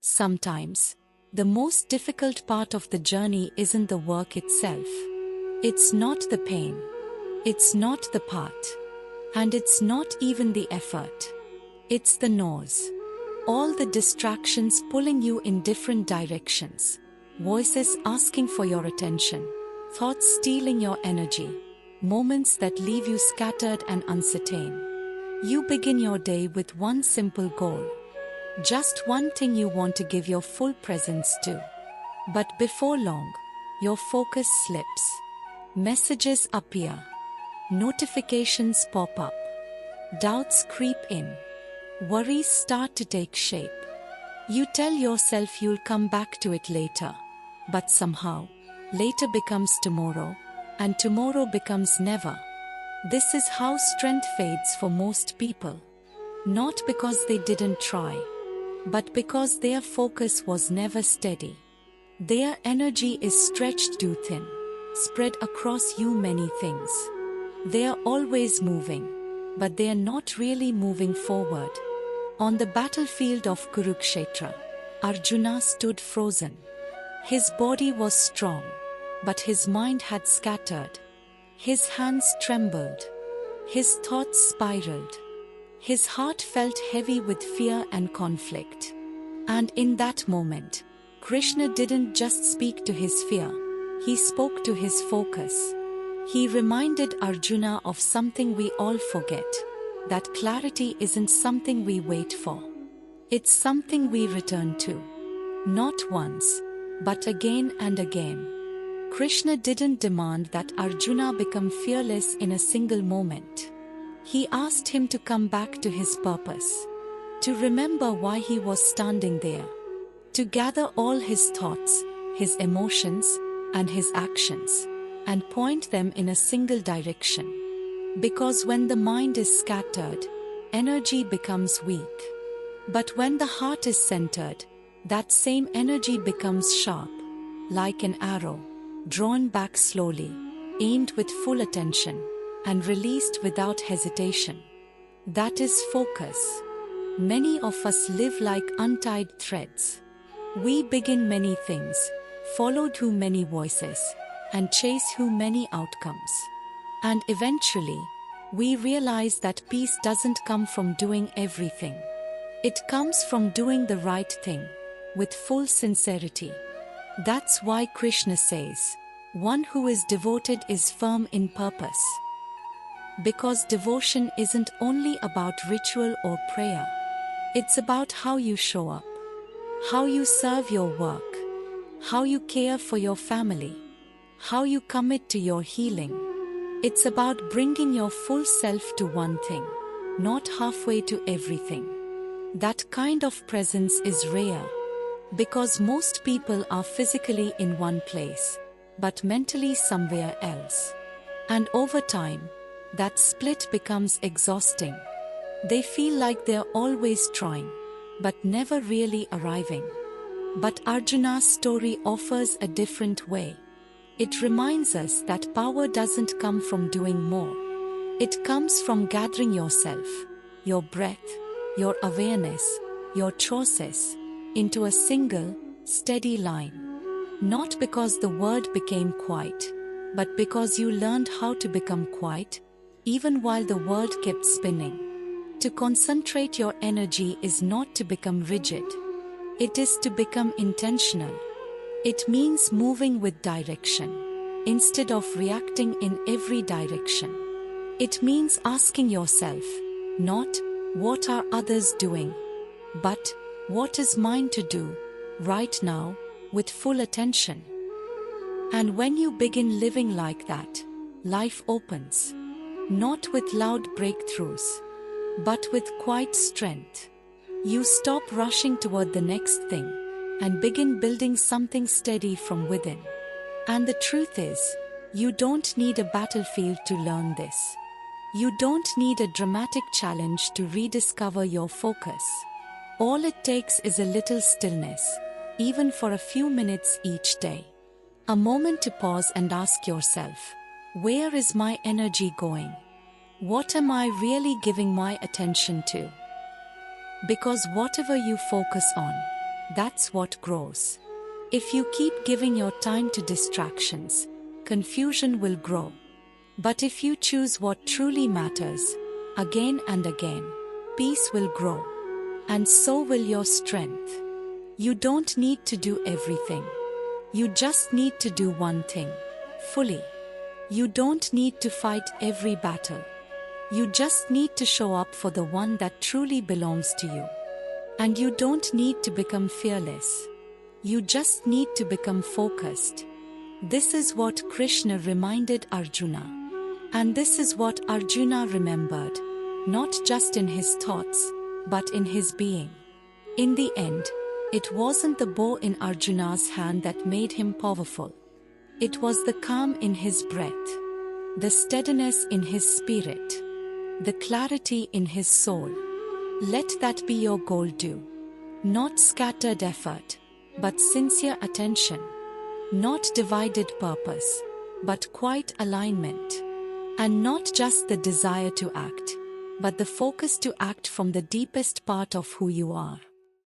Sometimes, the most difficult part of the journey isn't the work itself. It's not the pain. It's not the path. And it's not even the effort. It's the noise. All the distractions pulling you in different directions. Voices asking for your attention. Thoughts stealing your energy. Moments that leave you scattered and uncertain. You begin your day with one simple goal. Just one thing you want to give your full presence to. But before long, your focus slips. Messages appear. Notifications pop up. Doubts creep in. Worries start to take shape. You tell yourself you'll come back to it later. But somehow, later becomes tomorrow, and tomorrow becomes never. This is how strength fades for most people. Not because they didn't try, but because their focus was never steady. Their energy is stretched too thin, spread across too many things. They are always moving, but they are not really moving forward. On the battlefield of Kurukshetra, Arjuna stood frozen. His body was strong, but his mind had scattered. His hands trembled. His thoughts spiraled. His heart felt heavy with fear and conflict. And in that moment, Krishna didn't just speak to his fear, he spoke to his focus. He reminded Arjuna of something we all forget, that clarity isn't something we wait for. It's something we return to. Not once, but again and again. Krishna didn't demand that Arjuna become fearless in a single moment. He asked him to come back to his purpose, to remember why he was standing there, to gather all his thoughts, his emotions, and his actions, and point them in a single direction. Because when the mind is scattered, energy becomes weak. But when the heart is centered, that same energy becomes sharp, like an arrow, drawn back slowly, aimed with full attention, and released without hesitation. That is focus. Many of us live like untied threads. We begin many things, follow too many voices, and chase too many outcomes. And eventually, we realize that peace doesn't come from doing everything. It comes from doing the right thing, with full sincerity. That's why Krishna says, one who is devoted is firm in purpose. Because devotion isn't only about ritual or prayer. It's about how you show up, how you serve your work, how you care for your family, how you commit to your healing. It's about bringing your full self to one thing, not halfway to everything. That kind of presence is rare, because most people are physically in one place, but mentally somewhere else. And over time, that split becomes exhausting. They feel like they're always trying, but never really arriving. But Arjuna's story offers a different way. It reminds us that power doesn't come from doing more. It comes from gathering yourself, your breath, your awareness, your choices, into a single, steady line. Not because the word became quiet, but because you learned how to become quiet, even while the world kept spinning. To concentrate your energy is not to become rigid. It is to become intentional. It means moving with direction, instead of reacting in every direction. It means asking yourself, not, what are others doing? But, what is mine to do, right now, with full attention? And when you begin living like that, life opens. Not with loud breakthroughs, but with quiet strength. You stop rushing toward the next thing, and begin building something steady from within. And the truth is, you don't need a battlefield to learn this. You don't need a dramatic challenge to rediscover your focus. All it takes is a little stillness, even for a few minutes each day. A moment to pause and ask yourself, where is my energy going? What am I really giving my attention to? Because whatever you focus on, that's what grows. If you keep giving your time to distractions, confusion will grow. But if you choose what truly matters, again and again, peace will grow. And so will your strength. You don't need to do everything. You just need to do one thing, fully. You don't need to fight every battle. You just need to show up for the one that truly belongs to you. And you don't need to become fearless. You just need to become focused. This is what Krishna reminded Arjuna. And this is what Arjuna remembered, not just in his thoughts, but in his being. In the end, it wasn't the bow in Arjuna's hand that made him powerful. It was the calm in his breath, the steadiness in his spirit, the clarity in his soul. Let that be your goal too. Not scattered effort, but sincere attention. Not divided purpose, but quiet alignment. And not just the desire to act, but the focus to act from the deepest part of who you are.